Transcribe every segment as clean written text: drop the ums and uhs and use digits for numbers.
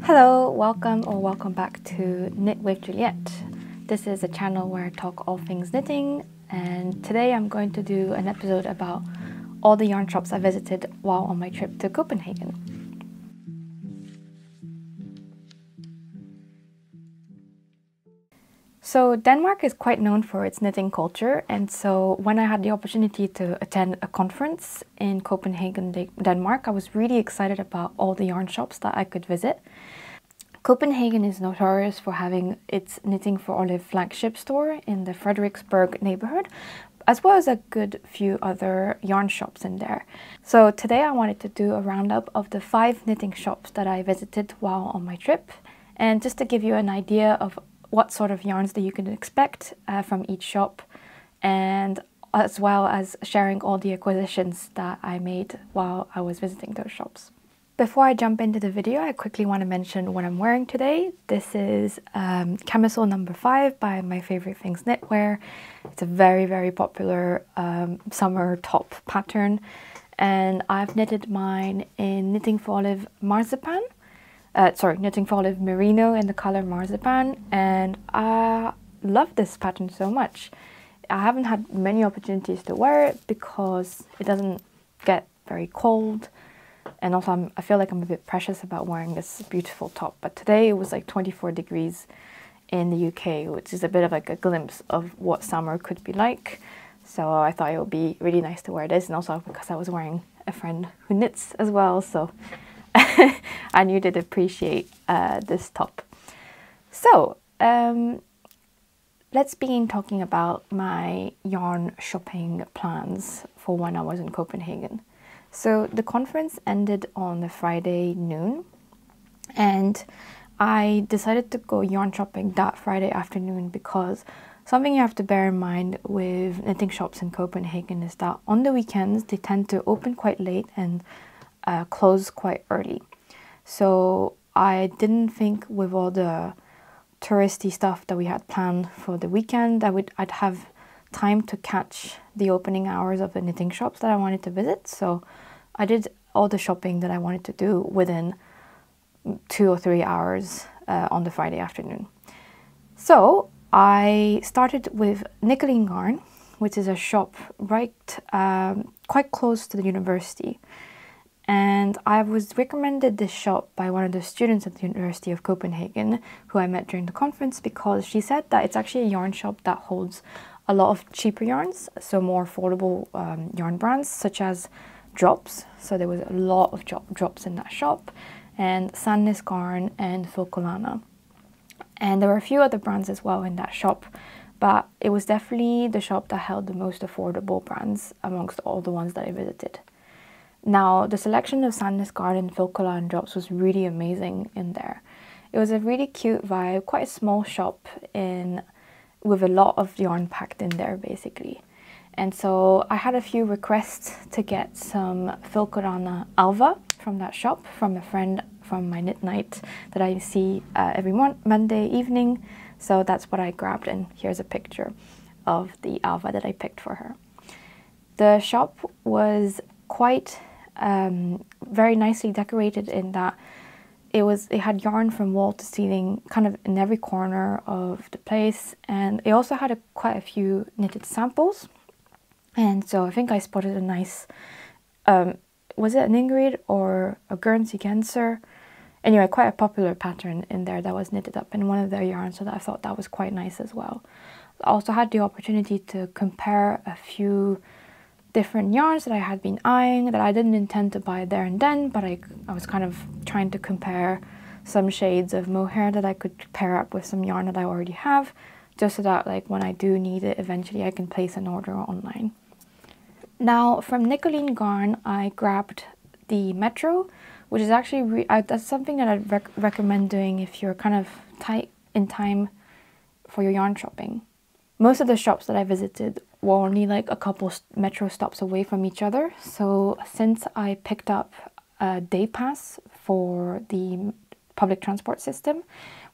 Hello, welcome back to Knit with Juliette. This is a channel where I talk all things knitting, and today I'm going to do an episode about all the yarn shops I visited while on my trip to Copenhagen. So Denmark is quite known for its knitting culture, and so when I had the opportunity to attend a conference in Copenhagen, Denmark, I was really excited about all the yarn shops that I could visit. Copenhagen is notorious for having its Knitting for Olive flagship store in the Frederiksberg neighborhood, as well as a good few other yarn shops in there. So today I wanted to do a roundup of the 5 knitting shops that I visited while on my trip, and just to give you an idea of what sort of yarns that you can expect from each shop, and as well as sharing all the acquisitions that I made while I was visiting those shops. Before I jump into the video, I quickly want to mention what I'm wearing today. This is camisole number 5 by My Favorite Things Knitwear. It's a very popular summer top pattern, and I've knitted mine in Knitting for Olive Marzipan. Knitting for Olive Merino in the color Marzipan, and I love this pattern so much. I haven't had many opportunities to wear it because it doesn't get very cold. And also I feel like I'm a bit precious about wearing this beautiful top. But today it was like 24 degrees in the UK, which is a bit of like a glimpse of what summer could be like. So I thought it would be really nice to wear this, and also because I was wearing a friend who knits as well, so I knew they'd appreciate this top. So let's begin talking about my yarn shopping plans for when I was in Copenhagen. So the conference ended on the Friday noon, and I decided to go yarn shopping that Friday afternoon because something you have to bear in mind with knitting shops in Copenhagen is that on the weekends they tend to open quite late and close quite early. So I didn't think with all the touristy stuff that we had planned for the weekend I'd have time to catch the opening hours of the knitting shops that I wanted to visit. So I did all the shopping that I wanted to do within 2 or 3 hours on the Friday afternoon. So I started with Nicoline Garn, which is a shop quite close to the university. And I was recommended this shop by one of the students at the University of Copenhagen who I met during the conference, because she said that it's actually a yarn shop that holds a lot of cheaper yarns, so more affordable yarn brands such as Drops. So there was a lot of drops in that shop, and Tante Gron and Filcolana. And there were a few other brands as well in that shop, but it was definitely the shop that held the most affordable brands amongst all the ones that I visited. Now, the selection of Tante Gron and Filcolana and Drops was really amazing in there. It was a really cute vibe, quite a small shop with a lot of yarn packed in there basically. And so I had a few requests to get some Filcolana Alva from that shop from a friend from my knit night that I see every Monday evening. So that's what I grabbed, and here's a picture of the Alva that I picked for her. The shop was quite very nicely decorated in that it had yarn from wall to ceiling kind of in every corner of the place, and it also had quite a few knitted samples. And so I think I spotted a nice was it an Ingrid or a Guernsey Genser? Anyway, quite a popular pattern in there that was knitted up in one of their yarns, so that I thought that was quite nice as well. I also had the opportunity to compare a few different yarns that I had been eyeing that I didn't intend to buy there and then, but I was kind of trying to compare some shades of mohair that I could pair up with some yarn that I already have, just so that like when I do need it eventually I can place an order online. Now from Nicoline Garn I grabbed the Metro, which is actually that's something that I'd recommend doing if you're kind of tight in time for your yarn shopping. Most of the shops that I visited were only like a couple metro stops away from each other. So since I picked up a day pass for the public transport system,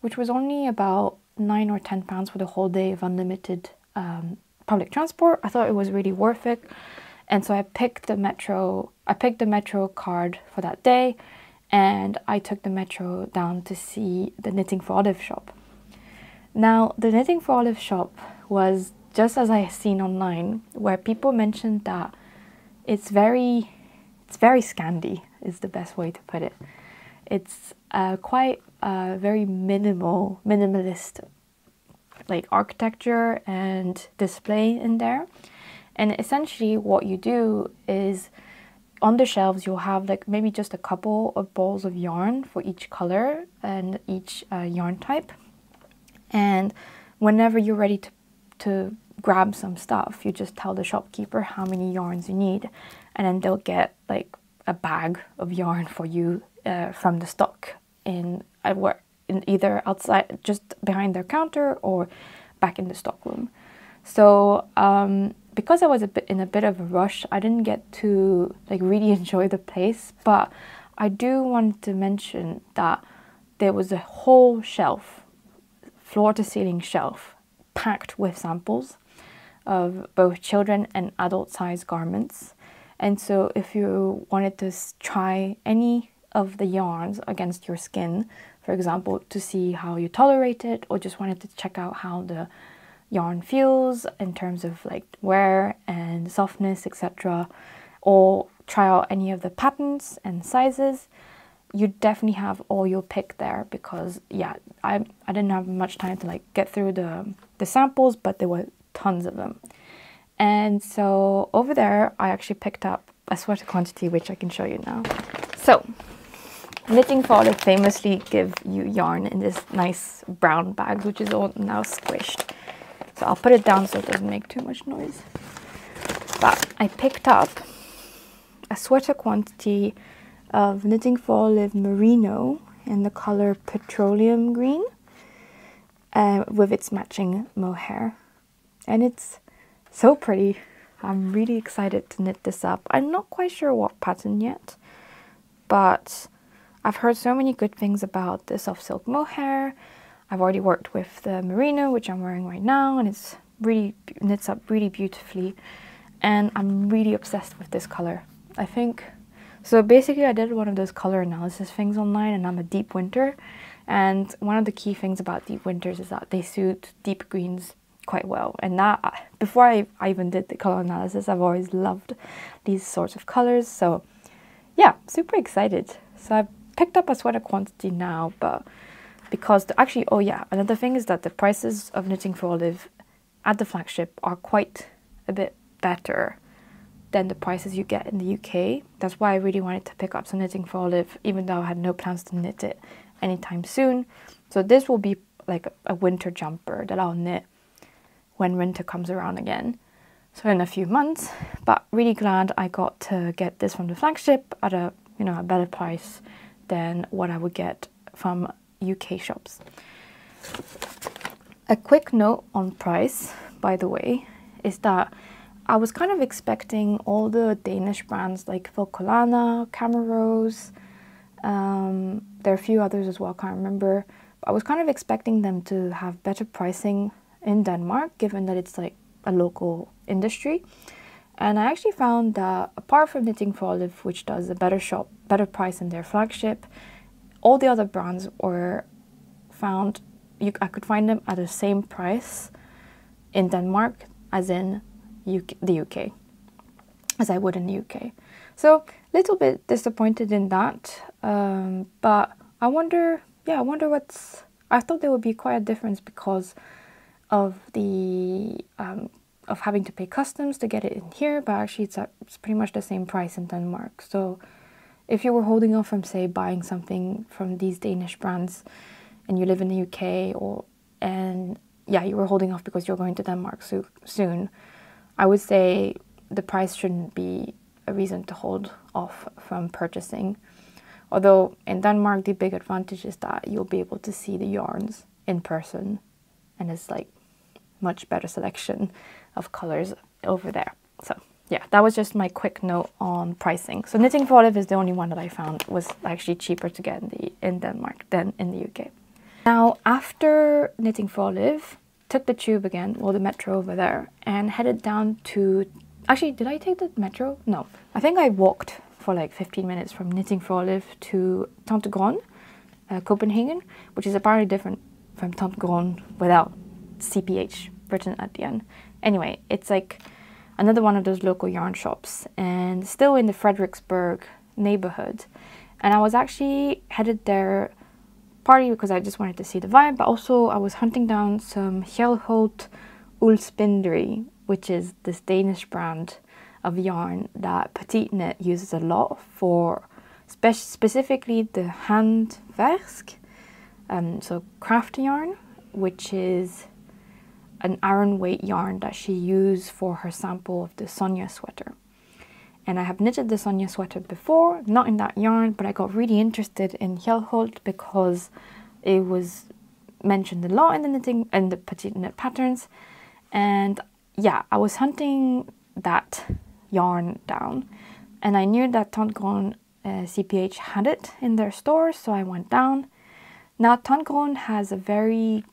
which was only about £9 or £10 for the whole day of unlimited public transport, I thought it was really worth it. And so I picked the metro card for that day, and I took the metro down to see the Knitting for Olive shop. Now, the Knitting for Olive shop was just as I seen online, where people mentioned that it's very Scandi is the best way to put it. It's quite very minimalist like architecture and display in there. And essentially what you do is on the shelves you'll have like maybe just a couple of balls of yarn for each color and each yarn type. And whenever you're ready to grab some stuff, you just tell the shopkeeper how many yarns you need, and then they'll get like a bag of yarn for you from the stock in either outside, just behind their counter, or back in the stock room. So because I was in a bit of a rush, I didn't get to like really enjoy the place, but I do want to mention that there was a whole shelf, floor to ceiling shelf, packed with samples of both children and adult size garments. And so if you wanted to try any of the yarns against your skin, for example, to see how you tolerate it, or just wanted to check out how the yarn feels in terms of like wear and softness, etc., or try out any of the patterns and sizes, you definitely have all your pick there, because yeah, I didn't have much time to like get through the samples, but there were tons of them. And so over there I actually picked up a sweater quantity, which I can show you now. So Knitting for Olive famously give you yarn in this nice brown bag, which is all now squished. So I'll put it down so it doesn't make too much noise. But I picked up a sweater quantity of Knitting for Olive merino in the color petroleum green with its matching mohair. And it's so pretty. I'm really excited to knit this up. I'm not quite sure what pattern yet, but I've heard so many good things about the soft silk mohair. I've already worked with the merino, which I'm wearing right now, and it's really knits up really beautifully. And I'm really obsessed with this color. I think, so basically I did one of those color analysis things online, and I'm a deep winter. And one of the key things about deep winters is that they suit deep greens quite well. And that, before I even did the color analysis, I've always loved these sorts of colors. So yeah, super excited. So I picked up a sweater quantity now, but because actually, oh yeah, another thing is that the prices of Knitting for Olive at the flagship are quite a bit better than the prices you get in the UK. That's why I really wanted to pick up some Knitting for Olive, even though I had no plans to knit it anytime soon. So this will be like a winter jumper that I'll knit when winter comes around again, so in a few months. But really glad I got to get this from the flagship at a a better price than what I would get from UK shops. A quick note on price, by the way, is that I was kind of expecting all the Danish brands like Volcolana, Camerose, there are a few others as well, I can't remember. But I was kind of expecting them to have better pricing in Denmark, given that it's like a local industry. And I actually found that apart from Knitting for Olive, which does a better price in their flagship, all the other brands were found, I could find them at the same price in Denmark as in the UK, as I would in the UK. So a little bit disappointed in that, but I wonder what's, I thought there would be quite a difference because of the of having to pay customs to get it in here, but actually it's pretty much the same price in Denmark. So if you were holding off from, say, buying something from these Danish brands and you live in the UK, you were holding off because you're going to Denmark soon, I would say the price shouldn't be a reason to hold off from purchasing. Although in Denmark, the big advantage is that you'll be able to see the yarns in person, and it's like much better selection of colors over there. So yeah, that was just my quick note on pricing. So Knitting for Olive is the only one that I found was actually cheaper to get in Denmark than in the UK. Now, after Knitting for Olive, took the tube again, or the metro over there, and headed down to, actually, did I take the metro? No, I think I walked for like 15 minutes from Knitting for Olive to Tante Gron Copenhagen, which is apparently different from Tante Gron without CPH written at the end. Anyway, it's like another one of those local yarn shops, and still in the Frederiksberg neighborhood. And I was actually headed there partly because I just wanted to see the vibe, but also I was hunting down some Hjelholt Uldstedet, which is this Danish brand of yarn that Petite Knit uses a lot for, specifically the handverk, so craft yarn, which is an Aran weight yarn that she used for her sample of the Sonia sweater. And I have knitted the Sonia sweater before, not in that yarn, but I got really interested in Hjelholt because it was mentioned a lot in the knitting and the Petite Knit patterns. And yeah, I was hunting that yarn down, and I knew that Tante Gron CPH had it in their store, so I went down. Now, Tante Gron has a very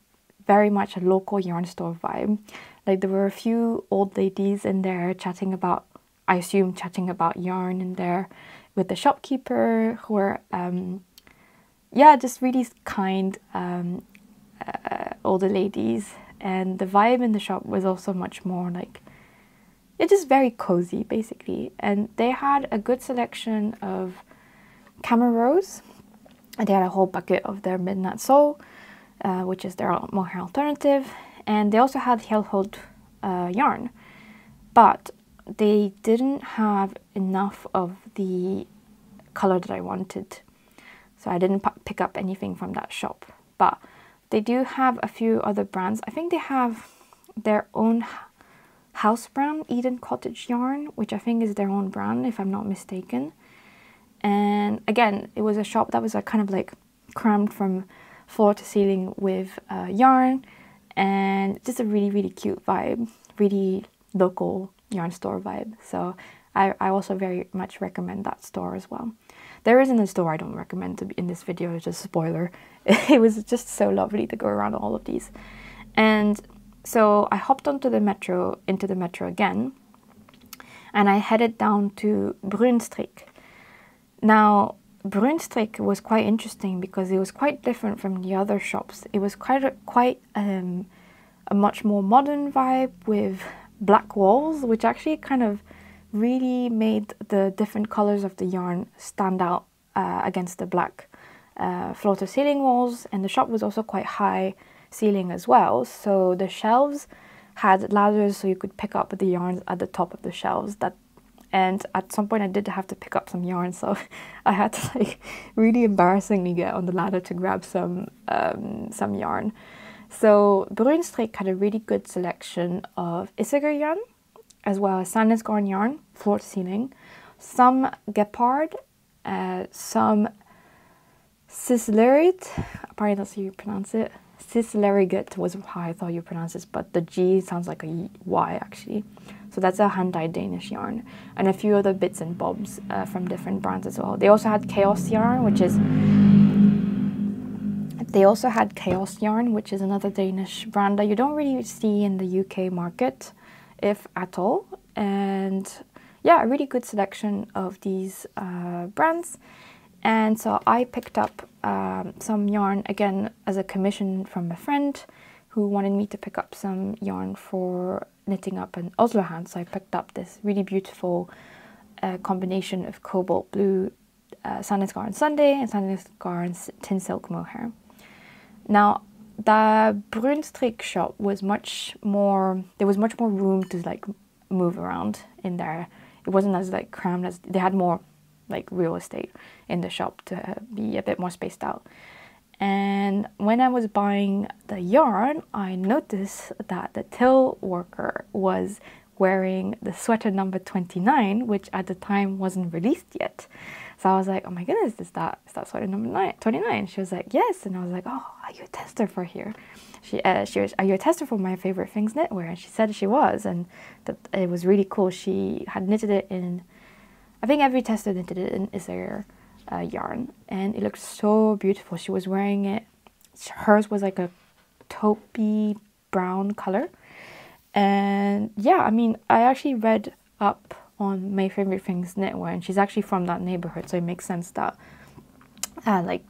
much a local yarn store vibe. Like, there were a few old ladies in there chatting about, I assume chatting about yarn in there with the shopkeeper, who were yeah, just really kind older ladies. And the vibe in the shop was also much more like, it's just very cozy basically. And they had a good selection of Camerose. They had a whole bucket of their Midnight Soul, which is their mohair alternative, and they also had Hjelholt yarn, but they didn't have enough of the color that I wanted, so I didn't pick up anything from that shop. But they do have a few other brands. I think they have their own house brand, Eden Cottage yarn, which I think is their own brand if I'm not mistaken. And again, it was a shop that was kind of like crammed from floor to ceiling with yarn, and just a really cute vibe, really local yarn store vibe. So I also very much recommend that store as well. There isn't a store I don't recommend to be in this video, it's just a spoiler. It was just so lovely to go around all of these. And so I hopped into the metro again, and I headed down to Bruun Strik. Now, Bruun Strik was quite interesting because it was quite different from the other shops. It was quite a much more modern vibe with black walls, which actually kind of really made the different colors of the yarn stand out against the black floor-to-ceiling walls. And the shop was also quite high ceiling as well, so the shelves had ladders so you could pick up the yarns at the top of the shelves. And at some point I did have to pick up some yarn, so I had to like really embarrassingly get on the ladder to grab some yarn. So Bruun Strik had a really good selection of Isager yarn, as well as Tante Gron yarn, floor to ceiling, some Gepard, some Sisleriget, apparently that's how you pronounce it. Sisleriget was how I thought you pronounce it, but the G sounds like a Y actually. So that's a hand-dyed Danish yarn, and a few other bits and bobs from different brands as well. They also had Chaos yarn, which is another Danish brand that you don't really see in the UK market, if at all. And yeah, a really good selection of these brands. And so I picked up some yarn again as a commission from a friend who wanted me to pick up some yarn for knitting up an Oslo hand. So I picked up this really beautiful combination of cobalt blue Tante Gron Sunday and Tante Gron tin silk mohair. Now, the Bruun Strik shop was much more, there was much more room to like move around in there. It wasn't as like crammed as, they had more like real estate in the shop to be a bit more spaced out. And when I was buying the yarn, I noticed that the till worker was wearing the sweater number 29, which at the time wasn't released yet. So I was like, oh my goodness, is that sweater number 29? She was like, yes. And I was like, oh, are you a tester for here? She was, are you a tester for My Favorite Things knitwear? And she said she was, and that it was really cool. She had knitted it in, I think every tester knitted it in Isager yarn, and it looked so beautiful. She was wearing it, hers was like a taupey brown color. And yeah, I mean, I actually read up on My Favorite Things knitwear, and she's actually from that neighborhood, so it makes sense that like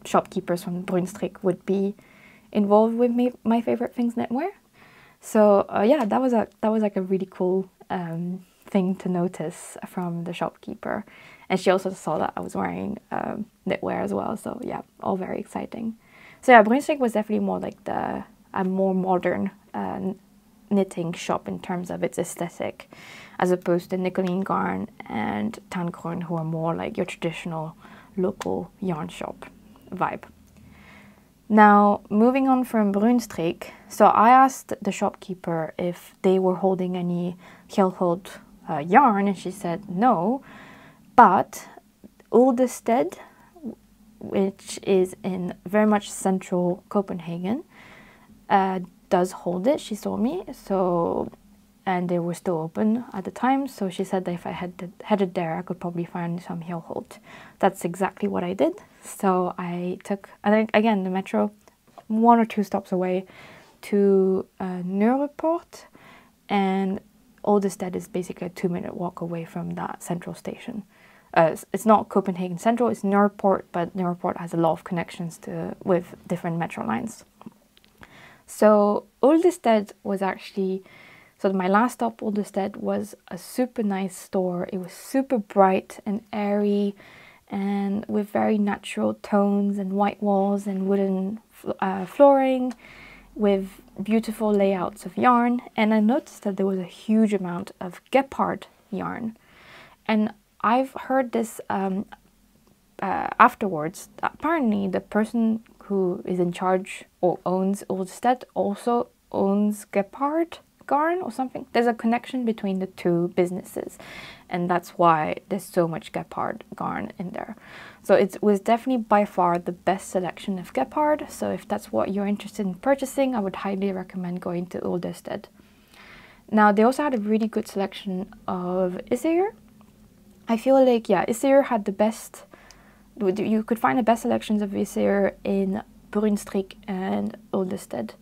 shopkeepers from Bruun Strik would be involved with My Favorite Things knitwear. So yeah, that was like a really cool thing to notice from the shopkeeper, and she also saw that I was wearing knitwear as well. So yeah, all very exciting. So yeah, Bruun Strik was definitely more like a more modern knitting shop in terms of its aesthetic, as opposed to Nicoline Garn and Tante Gron, who are more like your traditional local yarn shop vibe. Now, moving on from Bruun Strik, so I asked the shopkeeper if they were holding any Uldstedet yarn, and she said no, but Uldstedet, which is in very much central Copenhagen, does hold it, she told me. So, and they were still open at the time, so she said that if I headed there, I could probably find some Uldstedet. That's exactly what I did. So I took, I think, again, the metro 1 or 2 stops away to Nørreport, and Uldstedet is basically a 2-minute walk away from that central station. It's not Copenhagen Central, it's Nørreport, but Nørreport has a lot of connections with different metro lines. So Uldstedet was actually, so my last stop, Uldstedet, was a super nice store. It was super bright and airy, and with very natural tones and white walls and wooden flooring, with beautiful layouts of yarn. And I noticed that there was a huge amount of gepard yarn, and I've heard this afterwards. Apparently the person who is in charge or owns Uldstedet also owns gepard garn or something. There's a connection between the two businesses, and that's why there's so much gepard garn in there. So it was definitely by far the best selection of gepard. So if that's what you're interested in purchasing, I would highly recommend going to Uldstedet. Now, they also had a really good selection of Isager. I feel like, yeah, Isager had the best, you could find the best selections of Isager in Bruun Strik and Uldstedet.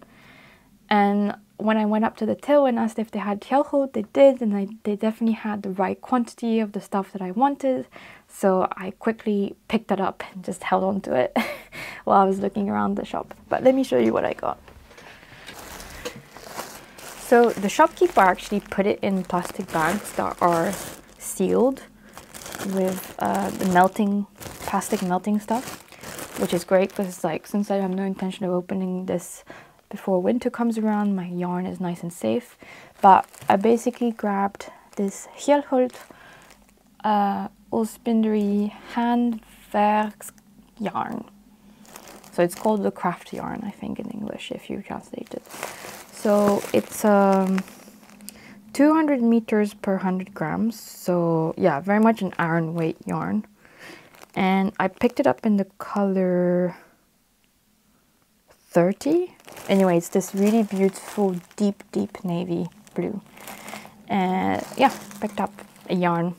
And when I went up to the till and asked if they had Uldstedet, they did, and they definitely had the right quantity of the stuff that I wanted. So I quickly picked that up and just held on to it while I was looking around the shop. But let me show you what I got. So the shopkeeper actually put it in plastic bags that are sealed with the plastic melting stuff, which is great because, like, since I have no intention of opening this before winter comes around, my yarn is nice and safe. But I basically grabbed this Uldstedet Uldspinderi handverks yarn. So it's called the craft yarn, I think, in English, if you translate it. So it's 200 meters per 100 grams. So yeah, very much an iron weight yarn. And I picked it up in the color 30. Anyway, it's this really beautiful deep navy blue. And yeah, picked up a yarn,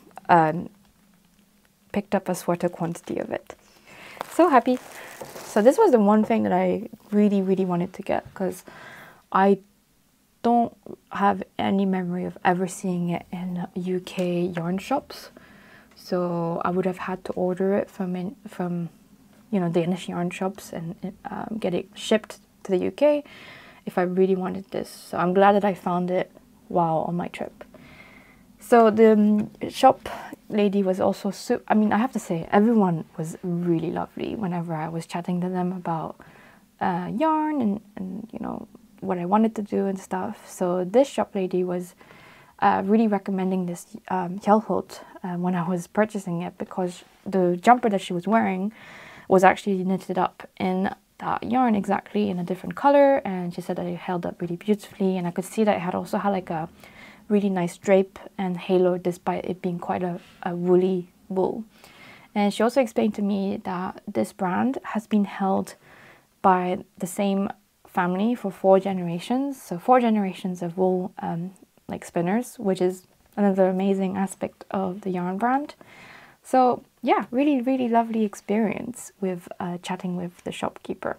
picked up a sweater quantity of it. So happy. So this was the one thing that I really wanted to get, because I don't have any memory of ever seeing it in UK yarn shops. So I would have had to order it from you know, Danish yarn shops and get it shipped to the UK if I really wanted this. So I'm glad that I found it while on my trip. So the shop lady was also I mean, I have to say, everyone was really lovely whenever I was chatting to them about yarn and you know, what I wanted to do and stuff. So this shop lady was really recommending this Uldstedet when I was purchasing it, because the jumper that she was wearing was actually knitted up in that yarn exactly in a different color, and she said that it held up really beautifully, and I could see that it had also had like a really nice drape and halo despite it being quite a woolly wool. And she also explained to me that this brand has been held by the same family for 4 generations, so 4 generations of wool like spinners, which is another amazing aspect of the yarn brand. So yeah, really lovely experience with chatting with the shopkeeper.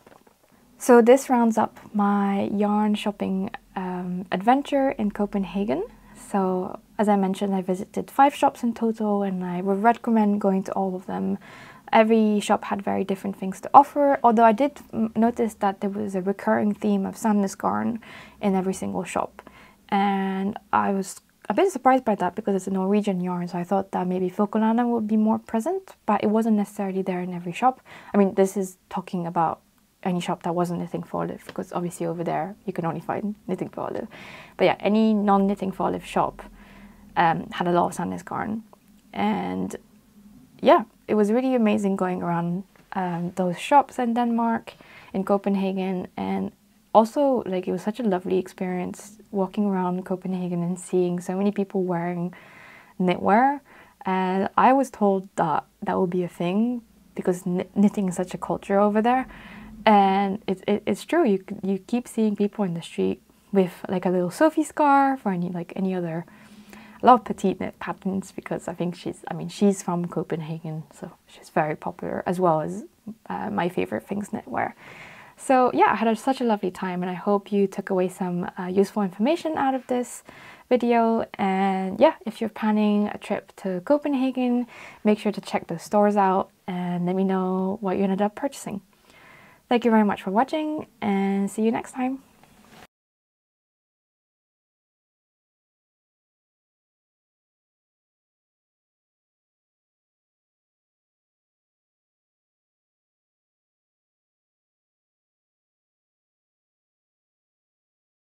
So this rounds up my yarn shopping adventure in Copenhagen. So as I mentioned, I visited 5 shops in total, and I would recommend going to all of them. Every shop had very different things to offer, although I did notice that there was a recurring theme of Tante Gron in every single shop. And I was a bit surprised by that because it's a Norwegian yarn, so I thought that maybe Folklana would be more present, but it wasn't necessarily there in every shop. I mean, this is talking about any shop that wasn't knitting for olive, because obviously over there you can only find knitting for olive. But yeah, any non-knitting for olive shop had a lot of Tante Gron. And yeah, it was really amazing going around those shops in Denmark, in Copenhagen, and also like it was such a lovely experience walking around Copenhagen and seeing so many people wearing knitwear. And I was told that that would be a thing because knitting is such a culture over there, and it's true. You keep seeing people in the street with like a little Sophie scarf or any other. A lot of petite knit patterns, because I think she's from Copenhagen, so she's very popular, as well as my favorite things, knitwear. So yeah, I had such a lovely time, and I hope you took away some useful information out of this video. And yeah, if you're planning a trip to Copenhagen, make sure to check those stores out and let me know what you ended up purchasing. Thank you very much for watching, and see you next time.